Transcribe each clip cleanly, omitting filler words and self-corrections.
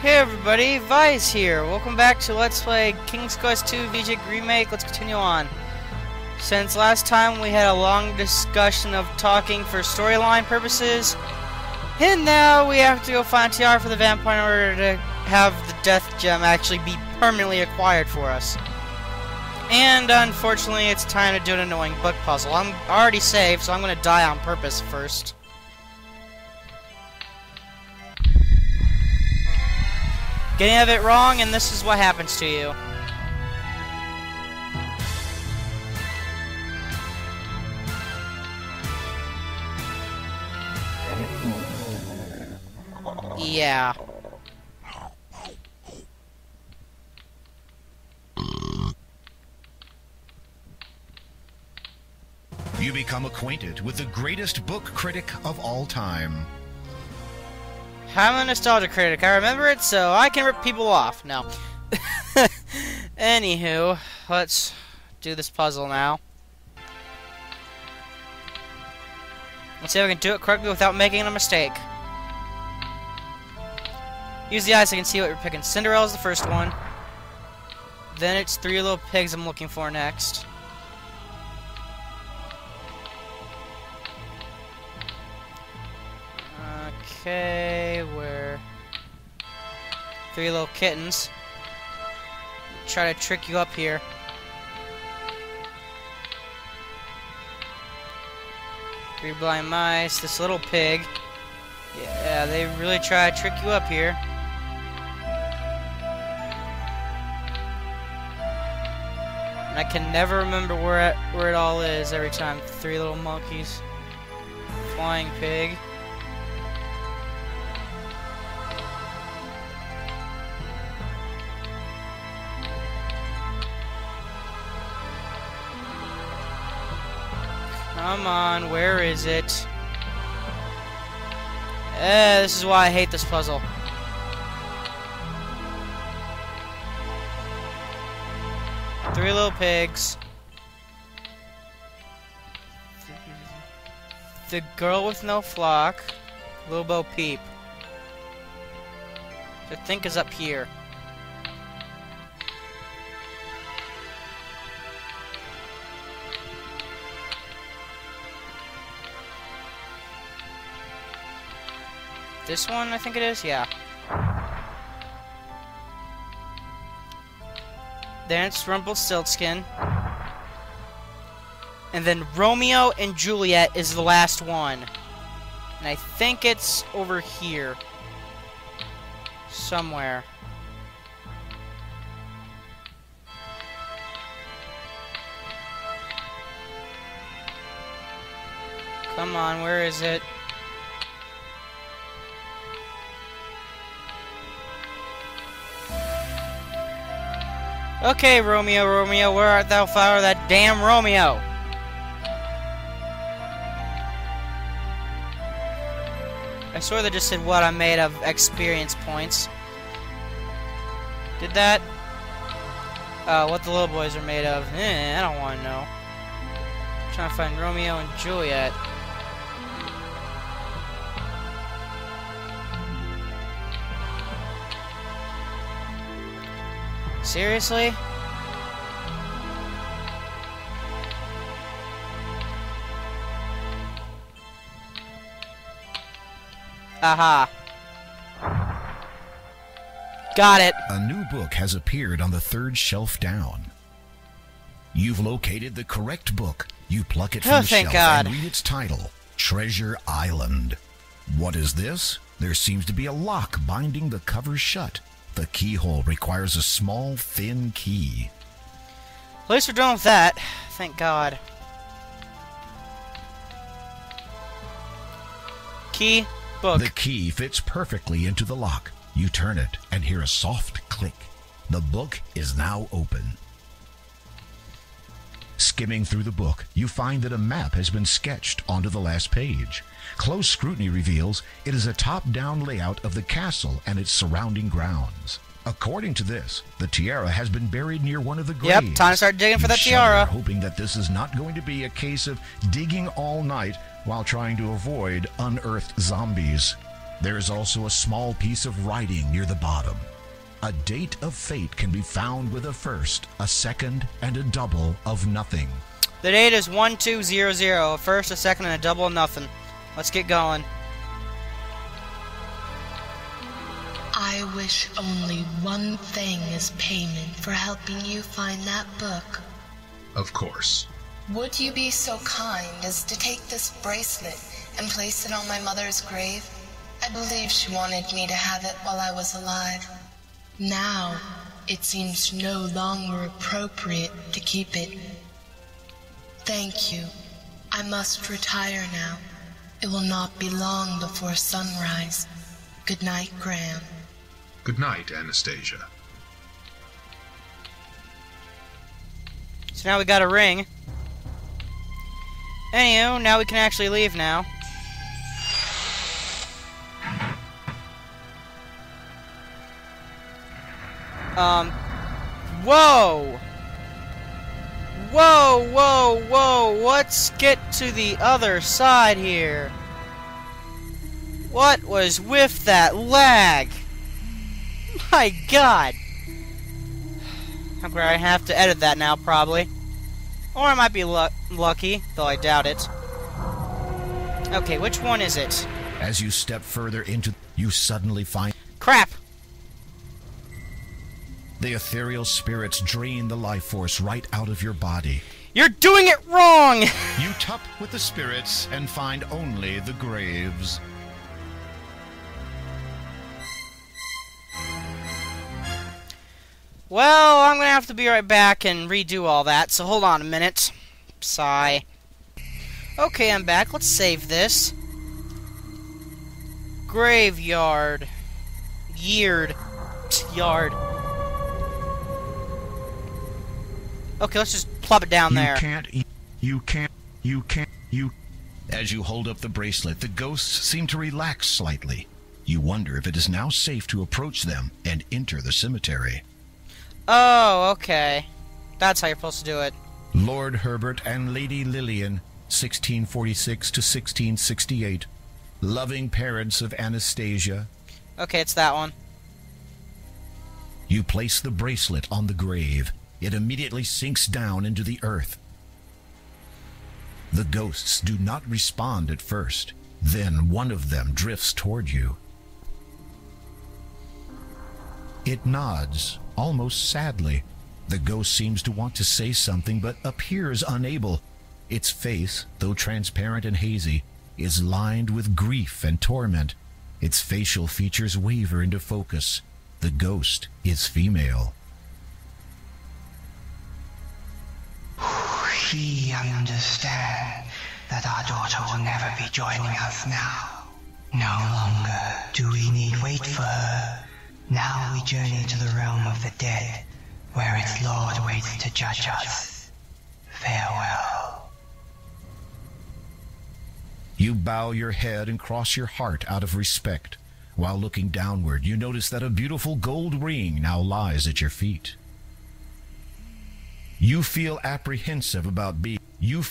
Hey everybody, Vice here. Welcome back to Let's Play King's Quest 2 VGA Remake. Let's continue on. Since last time we had a long discussion of talking for storyline purposes, and now we have to go find Tiara for the vampire in order to have the death gem actually be permanently acquired for us. And unfortunately, it's time to do an annoying book puzzle. I'm already saved, so I'm going to die on purpose first. Get any of it wrong, and this is what happens to you. Yeah. You become acquainted with the greatest book critic of all time. I'm a nostalgia critic. I remember it, so I can rip people off. No. Anywho, let's do this puzzle now. Let's see if I can do it correctly without making a mistake. Use the eyes so I can see what you're picking. Cinderella's the first one. Then it's Three Little Pigs I'm looking for next. Okay, where Three Little Kittens. Try to trick you up here. Three Blind Mice, this little pig. Yeah, they really try to trick you up here. And I can never remember where it all is every time. Three Little Monkeys. Flying Pig. Come on, where is it? This is why I hate this puzzle. Three Little Pigs. The Girl with No Flock. Little Bo Peep. I think is up here. This one, I think it is? Yeah. Then it's Rumpelstiltskin. And then Romeo and Juliet is the last one. And I think it's over here. Somewhere. Come on, where is it? Okay, Romeo, Romeo, where art thou, flower, that damn Romeo? I swear they just said what I'm made of experience points. Did that? What the little boys are made of. I don't want to know. I'm trying to find Romeo and Juliet. Seriously? Aha. Got it. A new book has appeared on the third shelf down. You've located the correct book. You pluck it from the thank shelf God. and read its title, Treasure Island. What is this? There seems to be a lock binding the cover shut. The keyhole requires a small, thin key. At least we're done with that. Thank God. Key, book. The key fits perfectly into the lock. You turn it and hear a soft click. The book is now open. Skimming through the book, you find that a map has been sketched onto the last page. Close scrutiny reveals it is a top-down layout of the castle and its surrounding grounds. According to this, the tiara has been buried near one of the graves. Yep, time to start digging for that shudder, tiara. hoping that this is not going to be a case of digging all night while trying to avoid unearthed zombies. There is also a small piece of writing near the bottom. A date of fate can be found with a first, a second, and a double of nothing. The date is 1200. A first, a second, and a double of nothing. Let's get going. I wish only one thing as payment for helping you find that book. Of course. Would you be so kind as to take this bracelet and place it on my mother's grave? I believe she wanted me to have it while I was alive. Now, it seems no longer appropriate to keep it. Thank you. I must retire now. It will not be long before sunrise. Good night, Graham. Good night, Anastasia. So now we got a ring. Anywho, now we can actually leave now. Whoa! Whoa, whoa, whoa! Let's get to the other side here. What was with that lag? My god! I'm gonna have to edit that now, probably. Or I might be lucky, though I doubt it. Okay, which one is it? As you step further into, you suddenly find... Crap! The ethereal spirits drain the life force right out of your body. You're doing it wrong! You tup with the spirits and find only the graves. Well, I'm gonna have to be right back and redo all that, so hold on a minute. Sigh. Okay, I'm back. Let's save this. Graveyard. Yard. Okay, let's just plop it down there. You can't. As you hold up the bracelet, the ghosts seem to relax slightly. You wonder if it is now safe to approach them and enter the cemetery. Oh, okay. That's how you're supposed to do it. Lord Herbert and Lady Lillian, 1646 to 1668. Loving parents of Anastasia. Okay, it's that one. You place the bracelet on the grave. It immediately sinks down into the earth. The ghosts do not respond at first. Then one of them drifts toward you. It nods, almost sadly. The ghost seems to want to say something, but appears unable. Its face, though transparent and hazy, is lined with grief and torment. Its facial features waver into focus. The ghost is female. We understand that our daughter will never be joining us now. No longer do we need wait for her. Now we journey to the realm of the dead, where its lord waits to judge us. Farewell. You bow your head and cross your heart out of respect. While looking downward, you notice that a beautiful gold ring now lies at your feet. You feel apprehensive about being... You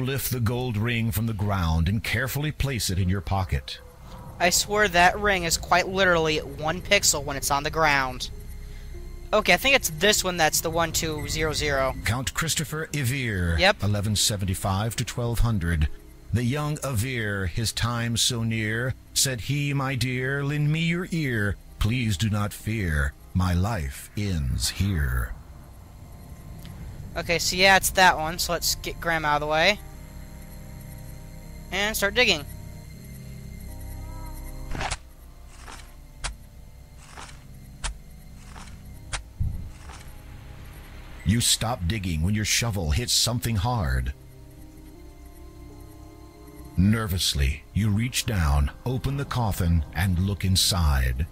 lift the gold ring from the ground and carefully place it in your pocket. I swear that ring is quite literally 1 pixel when it's on the ground. Okay, I think it's this one that's the 1200. Count Christopher Evere, Yep. 1175 to 1200. The young Evere, his time so near, said he, my dear, lend me your ear. Please do not fear, my life ends here. Okay, so yeah, it's that one, so let's get Graham out of the way. And start digging. You stop digging when your shovel hits something hard. Nervously, you reach down, open the coffin, and look inside.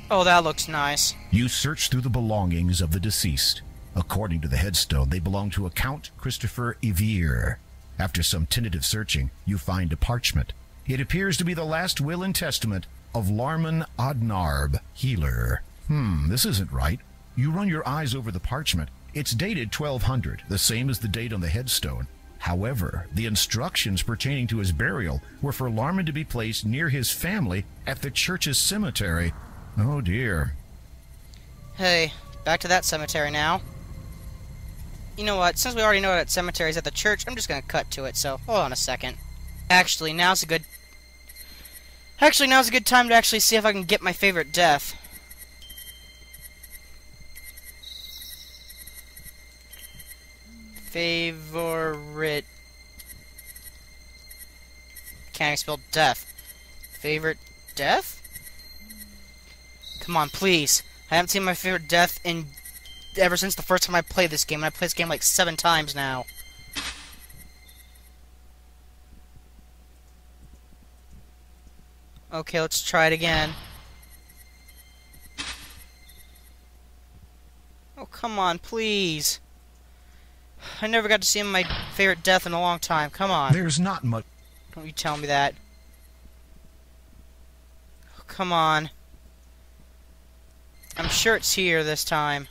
Oh, that looks nice. You search through the belongings of the deceased. According to the headstone, they belong to a Count Christopher Evere. After some tentative searching, you find a parchment. It appears to be the last will and testament of Larman Odnarb, healer. This isn't right. You run your eyes over the parchment. It's dated 1200, the same as the date on the headstone. However, the instructions pertaining to his burial were for Larman to be placed near his family at the church's cemetery. Oh dear. Hey, back to that cemetery now. You know what, since we already know that cemetery is at the church, I'm just gonna cut to it, so hold on a second. Actually, now's a good time to actually see if I can get my favorite death. Favorite... Can't even spell death. Favorite death? Come on, please. I haven't seen my favorite death in... ever since the first time I played this game, and I played this game like 7 times now. Okay, let's try it again. Oh, come on, please. I never got to see my favorite death in a long time. Come on. There's not much. Don't you tell me that. Oh, come on. I'm sure it's here this time.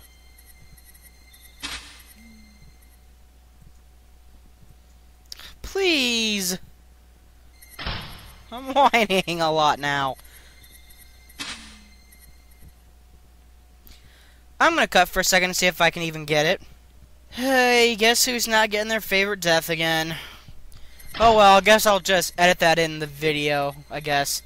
Please! I'm whining a lot now. I'm gonna cut for a second and see if I can even get it. Hey, guess who's not getting their favorite death again? Oh well, I guess I'll just edit that in the video, I guess.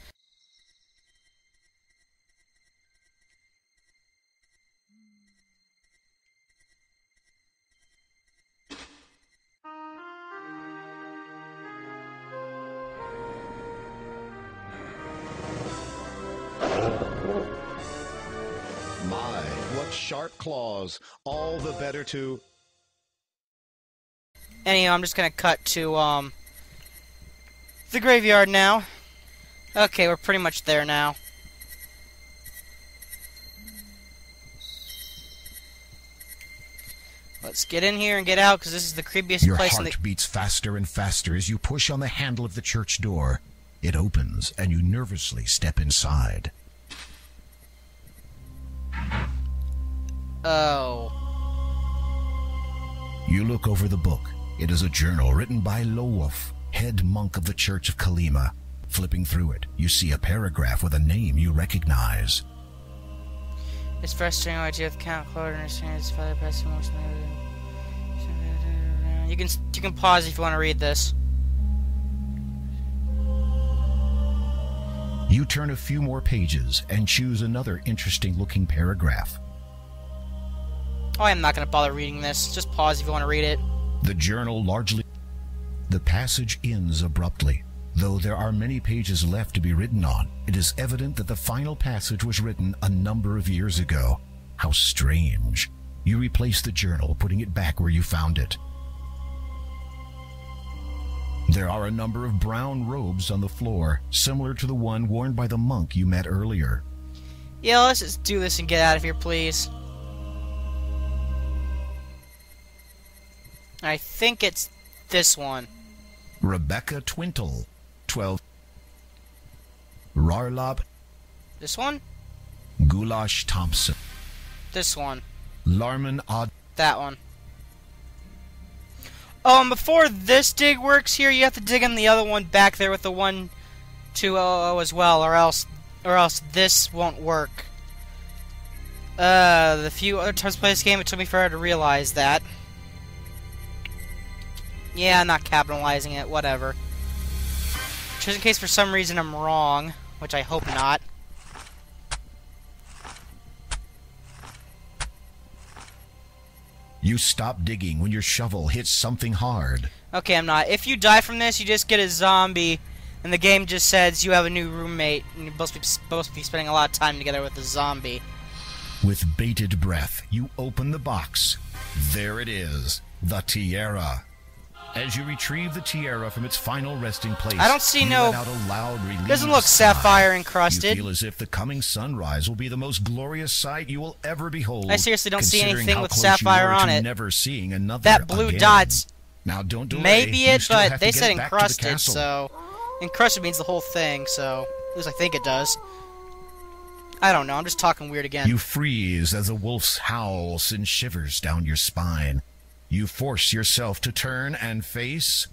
My, what sharp claws. All the better to... Anyhow, I'm just gonna cut to, the graveyard now. Okay, we're pretty much there now. Let's get in here and get out, because this is the creepiest Your place in the... heart beats faster and faster as you push on the handle of the church door. It opens, and you nervously step inside. Oh. You look over the book. It is a journal written by Lowolf, head monk of the Church of Kalima. Flipping through it, you see a paragraph with a name you recognize. It's frustrating idea of Count Claude understanding his father passed most. You can pause if you want to read this. You turn a few more pages and choose another interesting looking paragraph. Oh, I'm not going to bother reading this. Just pause if you want to read it. The journal largely... The passage ends abruptly. Though there are many pages left to be written on, it is evident that the final passage was written a number of years ago. How strange. You replace the journal, putting it back where you found it. There are a number of brown robes on the floor, similar to the one worn by the monk you met earlier. Yeah, let's just do this and get out of here, please. I think it's this one. Rebecca Twintle, 12. Rarlop. This one? Goulash Thompson. This one. Larman Odd. That one. Oh, and before this dig works here, you have to dig in the other one back there with the 1-2-0-0 as well, or else this won't work. The few other times I played this game, it took me forever to realize that. Yeah, I'm not capitalizing it, whatever. Just in case for some reason I'm wrong, which I hope not. You stop digging when your shovel hits something hard. Okay, I'm not. If you die from this, you just get a zombie, and the game just says you have a new roommate, and you're supposed to be spending a lot of time together with the zombie. With bated breath, you open the box. There it is, the tiara. As you retrieve the tiara from its final resting place, I don't see you no... let out a loud relieved Doesn't look sigh. sapphire encrusted. You feel as if the coming sunrise will be the most glorious sight you will ever behold. I seriously don't see considering anything how with close sapphire you were on to it. Never seeing another That blue again. dot's Now don't delay. maybe You it, still but have they to said get back to the encrusted, castle. so... Encrusted means the whole thing, so... At least I think it does. I don't know, I'm just talking weird again. You freeze as a wolf's howl sends shivers down your spine. You force yourself to turn and face...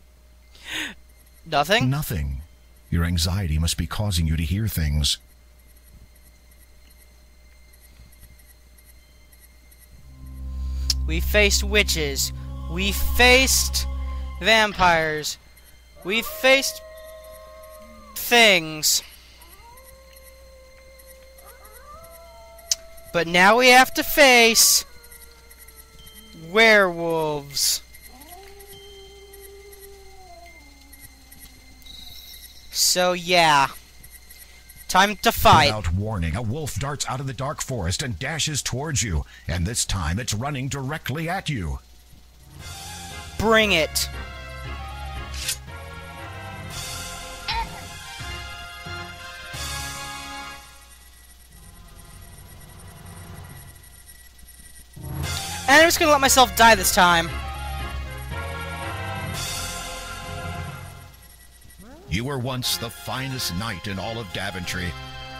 Nothing? Nothing. Your anxiety must be causing you to hear things. We faced witches. We faced vampires. We faced things. But now we have to face werewolves. So yeah. Time to fight. Without warning, a wolf darts out of the dark forest and dashes towards you, and this time it's running directly at you. Bring it. And I'm just gonna let myself die this time. You were once the finest knight in all of Daventry.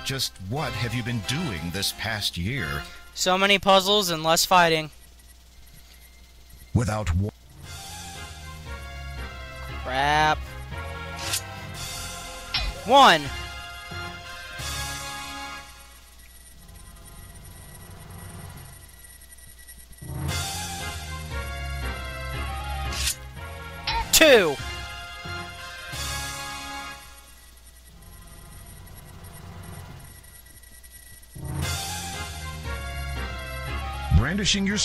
Just what have you been doing this past year? So many puzzles and less fighting. Without war... Crap. 1. Two. Brandishing your...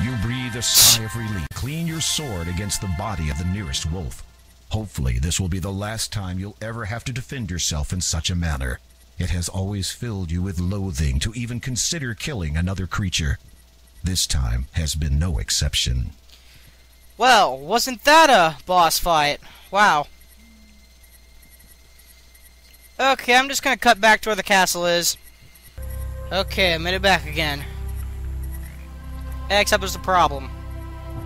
You breathe a sigh of relief. Clean your sword against the body of the nearest wolf. Hopefully, this will be the last time you'll ever have to defend yourself in such a manner. It has always filled you with loathing to even consider killing another creature. This time has been no exception. Well, wasn't that a boss fight? Wow. Okay, I'm just gonna cut back to where the castle is. Okay, I made it back again. Except there's a problem.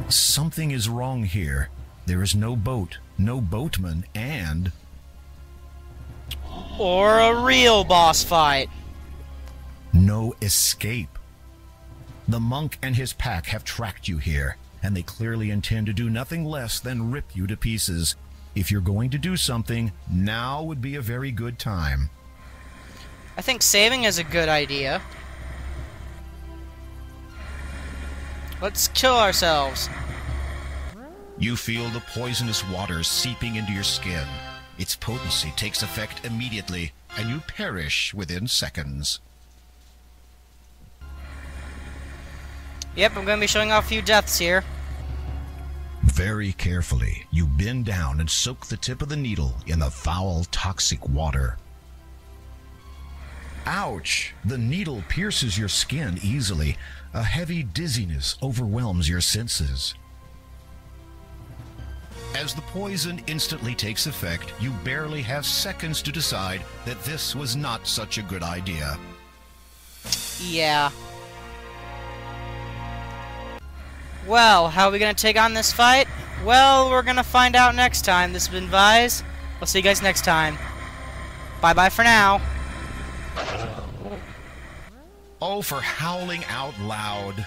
Something is wrong here. There is no boat, no boatman, and... Or a real boss fight. no escape. The monk and his pack have tracked you here, and they clearly intend to do nothing less than rip you to pieces. If you're going to do something, now would be a very good time. I think saving is a good idea. Let's kill ourselves. You feel the poisonous waters seeping into your skin. Its potency takes effect immediately, and you perish within seconds. Yep, I'm going to be showing off a few deaths here. Very carefully, you bend down and soak the tip of the needle in the foul, toxic water. Ouch! The needle pierces your skin easily. A heavy dizziness overwhelms your senses. As the poison instantly takes effect, you barely have seconds to decide that this was not such a good idea. Yeah. Well, how are we going to take on this fight? Well, we're going to find out next time. This has been Vise. We'll see you guys next time. Bye-bye for now. Oh, for howling out loud.